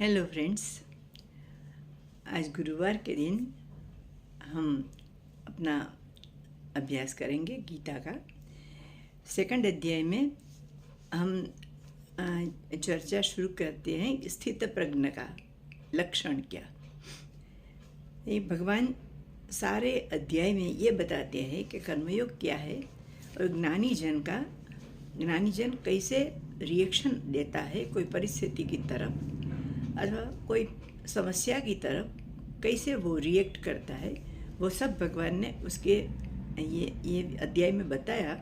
Hello friends. आज गुरुवार के दिन हम अपना अभ्यास करेंगे गीता का। सेकंड अध्याय में हम चर्चा शुरू करते हैं स्थित प्रज्ञ का लक्षण क्या। ये भगवान सारे अध्याय में ये बताते हैं कि कर्मयोग क्या है और ज्ञानी जन कैसे रिएक्शन देता है कोई परिस्थिति की तरफ अथवा कोई समस्या की तरफ कैसे वो रिएक्ट करता है, वो सब भगवान ने उसके ये अध्याय में बताया।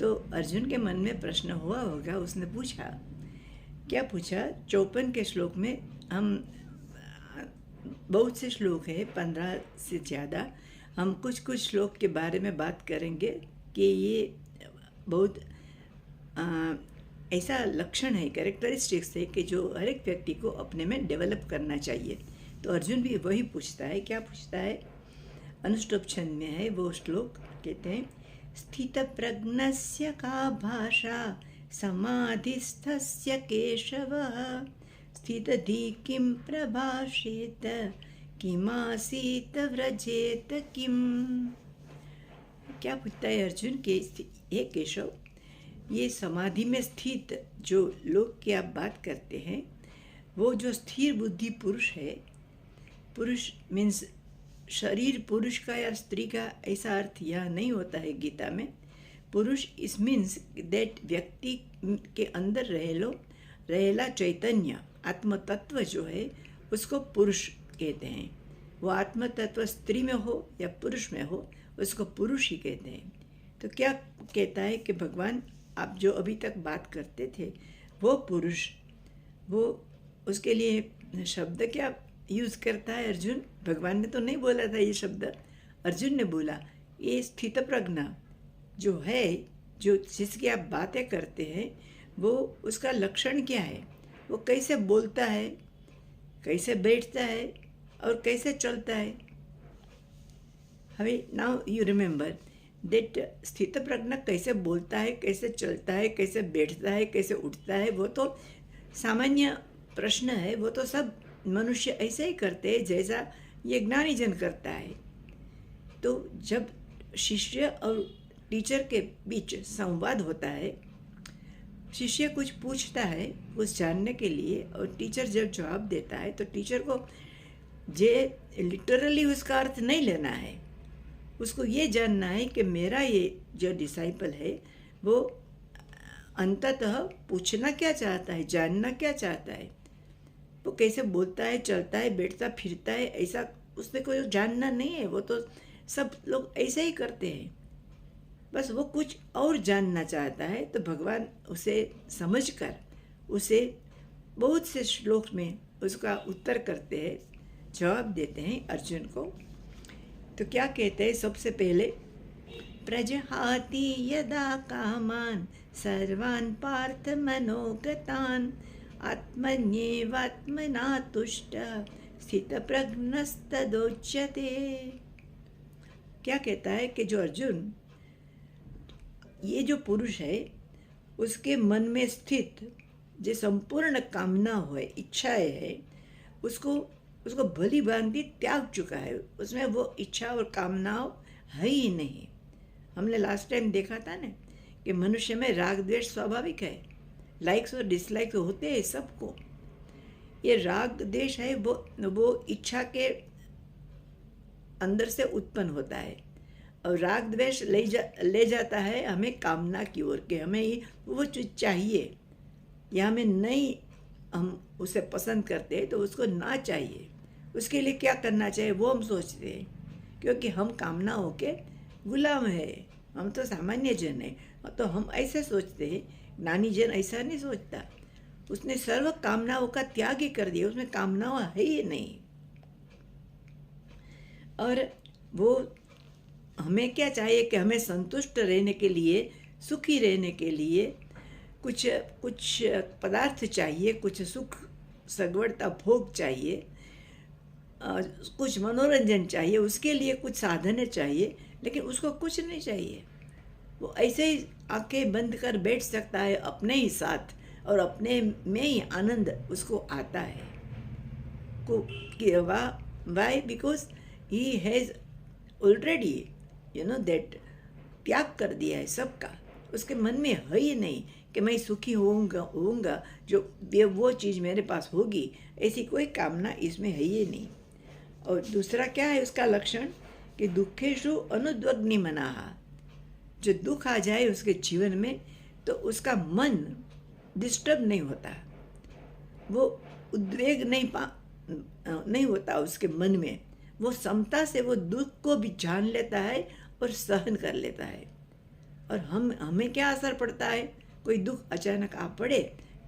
तो अर्जुन के मन में प्रश्न हुआ होगा, उसने पूछा, क्या पूछा? 54 के श्लोक में हम बहुत से श्लोक है, 15 से ज़्यादा। हम कुछ श्लोक के बारे में बात करेंगे कि ये बहुत ऐसा लक्षण है, कैरेक्टरिस्टिक्स है कि जो हर एक व्यक्ति को अपने में डेवलप करना चाहिए। तो अर्जुन भी वही पूछता है। क्या पूछता है? अनुष्टुप छंद में है वो श्लोक। कहते हैं, स्थित प्रज्ञस्य का भाषा समाधिस्थस्य केशव स्थितधि किं प्रभाषेत किमासीत व्रजेत किम। क्या पूछता है अर्जुन के, हे केशव, ये समाधि में स्थित जो लोग की आप बात करते हैं, वो जो स्थिर बुद्धि पुरुष है, पुरुष मीन्स शरीर पुरुष का या स्त्री का, ऐसा अर्थ यह नहीं होता है गीता में। पुरुष इस मीन्स दैट व्यक्ति के अंदर रहेला चैतन्य आत्म तत्व जो है उसको पुरुष कहते हैं। वो आत्म तत्व स्त्री में हो या पुरुष में हो, उसको पुरुष ही कहते हैं। तो क्या कहता है कि भगवान आप जो अभी तक बात करते थे वो पुरुष, वो उसके लिए शब्द क्या यूज़ करता है अर्जुन? भगवान ने तो नहीं बोला था ये शब्द, अर्जुन ने बोला। ये स्थित प्रज्ञ जो है, जो जिसकी आप बातें करते हैं, वो उसका लक्षण क्या है? वो कैसे बोलता है, कैसे बैठता है और कैसे चलता है? हमें नाउ यू रिमेंबर दैट स्थित प्रज्ञ कैसे बोलता है, कैसे चलता है, कैसे बैठता है, कैसे उठता है, वो तो सामान्य प्रश्न है। वो तो सब मनुष्य ऐसे ही करते हैं जैसा ये ज्ञानी जन करता है। तो जब शिष्य और टीचर के बीच संवाद होता है, शिष्य कुछ पूछता है कुछ जानने के लिए और टीचर जब जवाब देता है, तो टीचर को जे लिटरली उसका अर्थ नहीं लेना है। उसको ये जानना है कि मेरा ये जो डिसाइपल है वो अंततः पूछना क्या चाहता है, जानना क्या चाहता है। वो कैसे बोलता है, चलता है, बैठता फिरता है, ऐसा उसमें कोई जानना नहीं है। वो तो सब लोग ऐसे ही करते हैं, बस वो कुछ और जानना चाहता है। तो भगवान उसे समझकर उसे बहुत से श्लोक में उसका उत्तर करते हैं, जवाब देते हैं अर्जुन को। तो क्या कहते हैं? सबसे पहले, प्रजहाति यदा कामान सर्वान् पार्थ मनोगतान् आत्मन्येवात्मना तुष्ट स्थित प्रज्ञस्तदोच्यते। क्या कहता है कि जो अर्जुन, ये जो पुरुष है, उसके मन में स्थित जो संपूर्ण कामना है, इच्छाएं है, उसको भली भांति त्याग चुका है। उसमें वो इच्छा और कामनाओं है ही नहीं। हमने लास्ट टाइम देखा था ना कि मनुष्य में राग द्वेष स्वाभाविक है, लाइक्स और डिसलाइक्स होते हैं सबको। ये राग द्वेष है वो इच्छा के अंदर से उत्पन्न होता है, और राग द्वेष ले जाता है हमें कामना की ओर के हमें ही वो चीज़ चाहिए या हमें नहीं, हम उसे पसंद करते हैं तो उसको ना चाहिए। उसके लिए क्या करना चाहिए वो हम सोचते हैं, क्योंकि हम कामनाओं के गुलाम है। हम तो सामान्य जन हैं, तो हम ऐसे सोचते हैं। ज्ञानी जन ऐसा नहीं सोचता। उसने सर्व कामनाओं का त्याग ही कर दिया, उसमें कामनाओं है ही नहीं। और वो हमें क्या चाहिए कि हमें संतुष्ट रहने के लिए, सुखी रहने के लिए कुछ पदार्थ चाहिए, कुछ सुख सगवड़ता भोग चाहिए, कुछ मनोरंजन चाहिए, उसके लिए कुछ साधन चाहिए, लेकिन उसको कुछ नहीं चाहिए। वो ऐसे ही आंखें बंद कर बैठ सकता है अपने ही साथ, और अपने में ही आनंद उसको आता है। को कि why because he has already that त्याग कर दिया है सबका। उसके मन में है ही नहीं कि मैं सुखी होऊंगा जो वो चीज़ मेरे पास होगी, ऐसी कोई कामना इसमें है ही नहीं। और दूसरा क्या है उसका लक्षण कि दुखेशु अनुद्वग्नि मनाहा, जो दुख आ जाए उसके जीवन में तो उसका मन डिस्टर्ब नहीं होता, वो उद्वेग नहीं होता उसके मन में, वो समता से वो दुख को भी जान लेता है और सहन कर लेता है। और हमें क्या असर पड़ता है, कोई दुख अचानक आ पड़े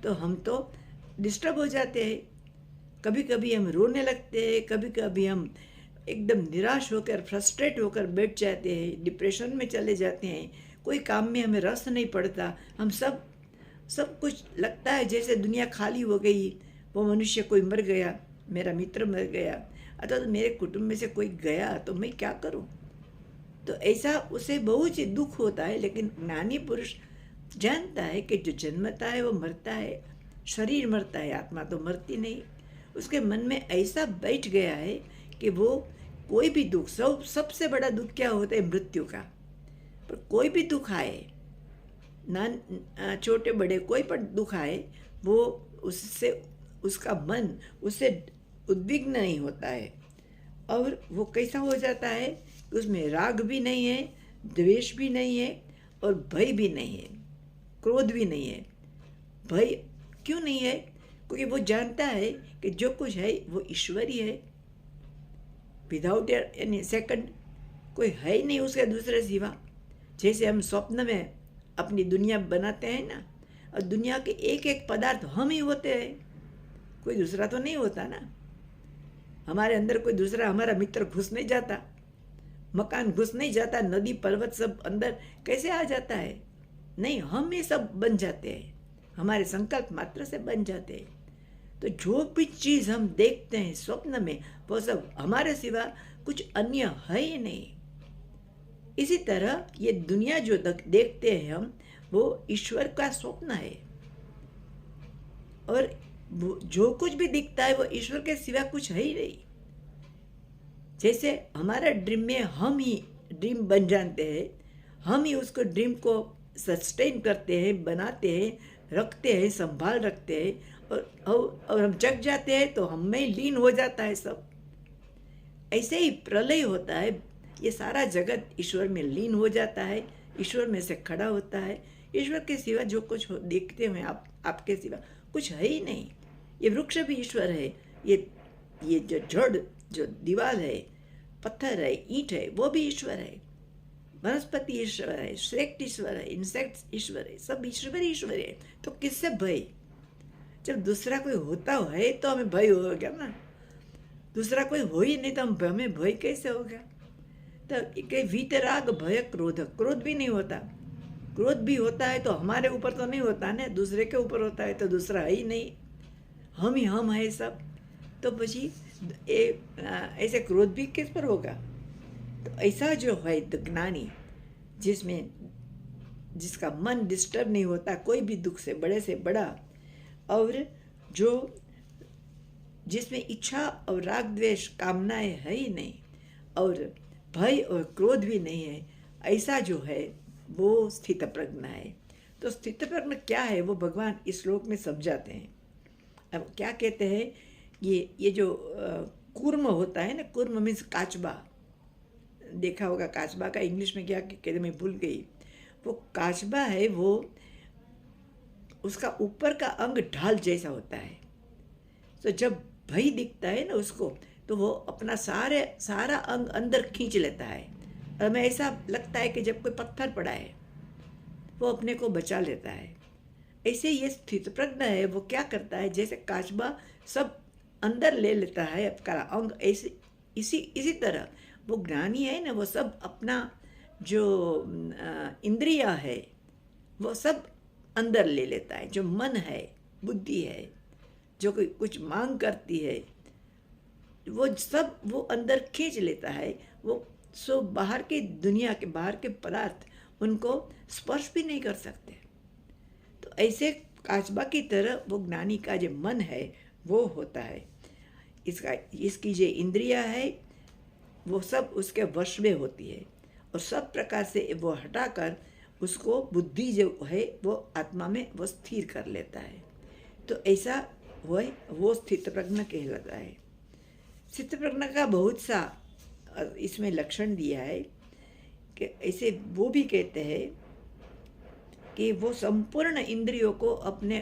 तो हम तो डिस्टर्ब हो जाते हैं, कभी कभी हम रोने लगते हैं, कभी कभी हम एकदम निराश होकर फ्रस्ट्रेट होकर बैठ जाते हैं, डिप्रेशन में चले जाते हैं, कोई काम में हमें रस नहीं पड़ता, हम सब कुछ लगता है जैसे दुनिया खाली हो गई, वो मनुष्य कोई मर गया, मेरा मित्र मर गया, अथवा तो मेरे कुटुंब में से कोई गया तो मैं क्या करूं। तो ऐसा उसे बहुत ही दुख होता है। लेकिन ज्ञानी पुरुष जानता है कि जो जन्मता है वो मरता है, शरीर मरता है, आत्मा तो मरती नहीं। उसके मन में ऐसा बैठ गया है कि वो कोई भी दुख, सबसे बड़ा दुख क्या होता है, मृत्यु का। पर कोई भी दुख आए, छोटे बड़े कोई पर दुख आए, वो उससे उसका मन उससे उद्विग्न नहीं होता है। और वो कैसा हो जाता है, उसमें राग भी नहीं है, द्वेष भी नहीं है, और भय भी नहीं है, क्रोध भी नहीं है। भय क्यों नहीं है, क्योंकि वो जानता है कि जो कुछ है वो ईश्वरी है, विदाउट एनी सेकंड, कोई है ही नहीं उसके दूसरे सिवा। जैसे हम स्वप्न में अपनी दुनिया बनाते हैं ना, और दुनिया के एक एक पदार्थ हम ही होते हैं, कोई दूसरा तो नहीं होता ना। हमारे अंदर कोई दूसरा हमारा मित्र घुस नहीं जाता, मकान घुस नहीं जाता, नदी पर्वत सब अंदर कैसे आ जाता है, नहीं, हम ही सब बन जाते हैं, हमारे संकल्प मात्र से बन जाते हैं। तो जो भी चीज़ हम देखते हैं स्वप्न में, वो सब हमारे सिवा कुछ अन्य है ही नहीं। इसी तरह ये दुनिया जो देखते हैं हम, वो ईश्वर का स्वप्न है, और जो कुछ भी दिखता है वो ईश्वर के सिवा कुछ है ही नहीं। जैसे हमारा ड्रीम में हम ही ड्रीम बन जानते हैं, हम ही उसको ड्रीम को सस्टेन करते हैं, बनाते हैं, रखते हैं, संभाल रखते हैं, और हम जग जाते हैं तो हम में लीन हो जाता है सब। ऐसे ही प्रलय होता है, ये सारा जगत ईश्वर में लीन हो जाता है, ईश्वर में से खड़ा होता है। ईश्वर के सिवा जो कुछ देखते हुए आपके सिवा कुछ है ही नहीं। ये वृक्ष भी ईश्वर है, ये जो जड़, जो दीवार है, पत्थर है, ईंट है, वो भी ईश्वर है, वनस्पति ईश्वर है, श्रेष्ठ ईश्वर है, इंसेक्ट्स ईश्वर है, सब ईश्वर है। तो किससे भय, जब दूसरा कोई होता है तो हमें भय हो गया ना, दूसरा कोई हो ही नहीं तो हमें भय कैसे हो गया। तो वीतराग भय क्रोध, क्रोध भी नहीं होता, क्रोध भी होता है तो हमारे ऊपर तो नहीं होता ना, दूसरे के ऊपर होता है, तो दूसरा है ही नहीं, हम ही हम है सब। तो પછી ऐसे क्रोध भी किस पर होगा। तो ऐसा जो है ज्ञानी, जिसका मन डिस्टर्ब नहीं होता कोई भी दुख से बड़ा, और जिसमें इच्छा और राग द्वेष कामनाएं है ही नहीं, और भय और क्रोध भी नहीं है, ऐसा जो है वो स्थित प्रज्ञ है। तो स्थित प्रज्ञ क्या है वो भगवान इस श्लोक में समझाते हैं। अब क्या कहते हैं, ये जो कूर्म होता है ना, कूर्म मीन्स काचबा, देखा होगा काचबा का इंग्लिश में क्या कहते, मैं भूल गई। वो काचबा है, वो उसका ऊपर का अंग ढाल जैसा होता है। तो जब भय दिखता है ना उसको, तो वो अपना सारा अंग अंदर खींच लेता है, और हमें ऐसा लगता है कि जब कोई पत्थर पड़ा है वो अपने को बचा लेता है। ऐसे ये स्थित प्रज्ञ है, वो क्या करता है, जैसे काचबा सब अंदर ले लेता है आपका अंग, ऐसे इसी तरह वो ज्ञानी है ना, वो सब अपना जो इंद्रिया है वो सब अंदर ले लेता है। जो मन है, बुद्धि है, जो कोई कुछ मांग करती है, वो सब वो अंदर खींच लेता है। वो सो बाहर की दुनिया के, बाहर के पदार्थ उनको स्पर्श भी नहीं कर सकते। तो ऐसे काचबा की तरह वो ज्ञानी का जो मन है वो होता है। इसकी जो इंद्रिया है वो सब उसके वश में होती है, और सब प्रकार से वो हटाकर उसको बुद्धि जो है वो आत्मा में वो स्थिर कर लेता है। तो ऐसा वो स्थित प्रज्ञ कहलाता है। स्थित प्रज्ञ का बहुत सा इसमें लक्षण दिया है कि ऐसे वो भी कहते हैं कि वो संपूर्ण इंद्रियों को अपने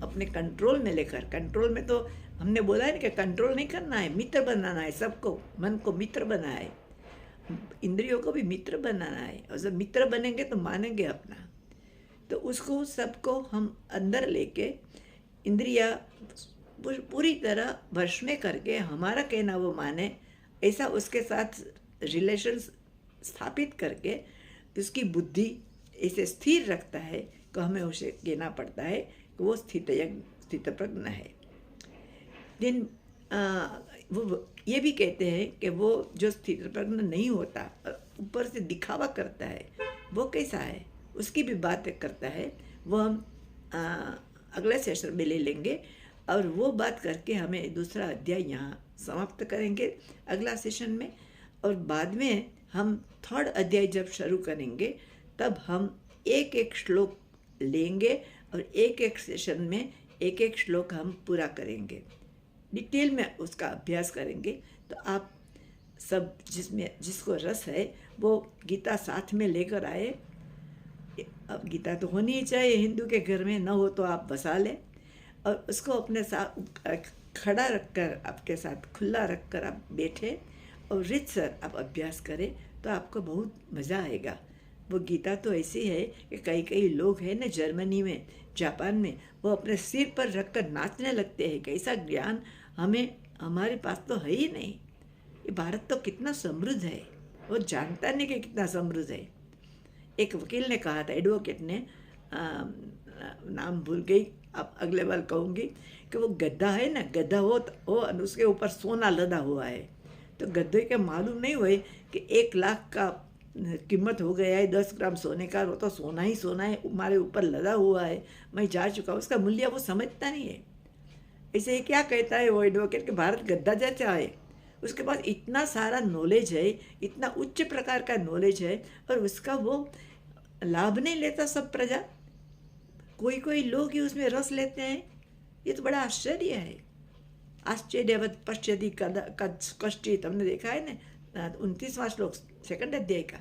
अपने कंट्रोल में लेकर, कंट्रोल में तो हमने बोला है ना कि कंट्रोल नहीं करना है, मित्र बनाना है, सबको मन को मित्र बनाना है, इंद्रियों को भी मित्र बनाना है, और जब मित्र बनेंगे तो मानेंगे अपना। तो उसको सबको हम अंदर लेके इंद्रिया पूरी तरह वश में करके हमारा कहना वो माने, ऐसा उसके साथ रिलेशन स्थापित करके उसकी बुद्धि ऐसे स्थिर रखता है कि हमें उसे कहना पड़ता है कि वो स्थित प्रज्ञ है। दिन वो ये भी कहते हैं कि वो जो स्थित प्रज्ञ नहीं होता, ऊपर से दिखावा करता है, वो कैसा है उसकी भी बात करता है। वो हम अगले सेशन में ले लेंगे, और वो बात करके हमें दूसरा अध्याय यहाँ समाप्त करेंगे अगला सेशन में। और बाद में हम थर्ड अध्याय जब शुरू करेंगे तब हम एक एक श्लोक लेंगे, और एक एक सेशन में एक एक श्लोक हम पूरा करेंगे, डिटेल में उसका अभ्यास करेंगे। तो आप सब जिसको रस है वो गीता साथ में लेकर आए। अब गीता तो होनी ही चाहिए हिंदू के घर में, न हो तो आप बसा लें, और उसको अपने साथ खड़ा रखकर, आपके साथ खुला रखकर आप बैठे और रीतसर आप अभ्यास करें, तो आपको बहुत मज़ा आएगा। वो गीता तो ऐसी है कि कई लोग हैं ना जर्मनी में, जापान में, वो अपने सिर पर रखकर नाचने लगते हैं। कैसा ज्ञान हमारे पास तो है ही नहीं। ये भारत तो कितना समृद्ध है, वो जानता नहीं कि कितना समृद्ध है। एक वकील ने कहा था, एडवोकेट ने, नाम भूल गई, अब अगले बार कहूँगी, कि वो गद्दा है ना, गद्दा हो उसके ऊपर सोना लदा हुआ है। तो गद्दे के मालूम नहीं हुए कि 1 लाख का कीमत हो गया है 10 ग्राम सोने का, वो तो सोना ही सोना है, हमारे ऊपर लदा हुआ है, मैं जा चुका हूँ, उसका मूल्य वो समझता नहीं है। ऐसे ही क्या कहता है वो एडवोकेट कि भारत गद्दा जैसा है, उसके पास इतना सारा नॉलेज है, इतना उच्च प्रकार का नॉलेज है, और उसका वो लाभ नहीं लेता सब प्रजा। कोई लोग ही उसमें रस लेते हैं। ये तो बड़ा आश्चर्य है। आश्चर्यवत पश्यति कश्चित्, हमने देखा है ना 29वां श्लोक सेकंड अध्याय का।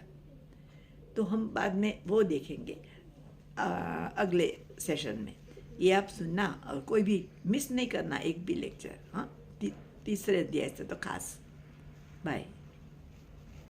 तो हम बाद में वो देखेंगे अगले सेशन में। ये आप सुनना और कोई भी मिस नहीं करना एक भी लेक्चर। हाँ, तीसरे अध्याय से तो खास। बाय।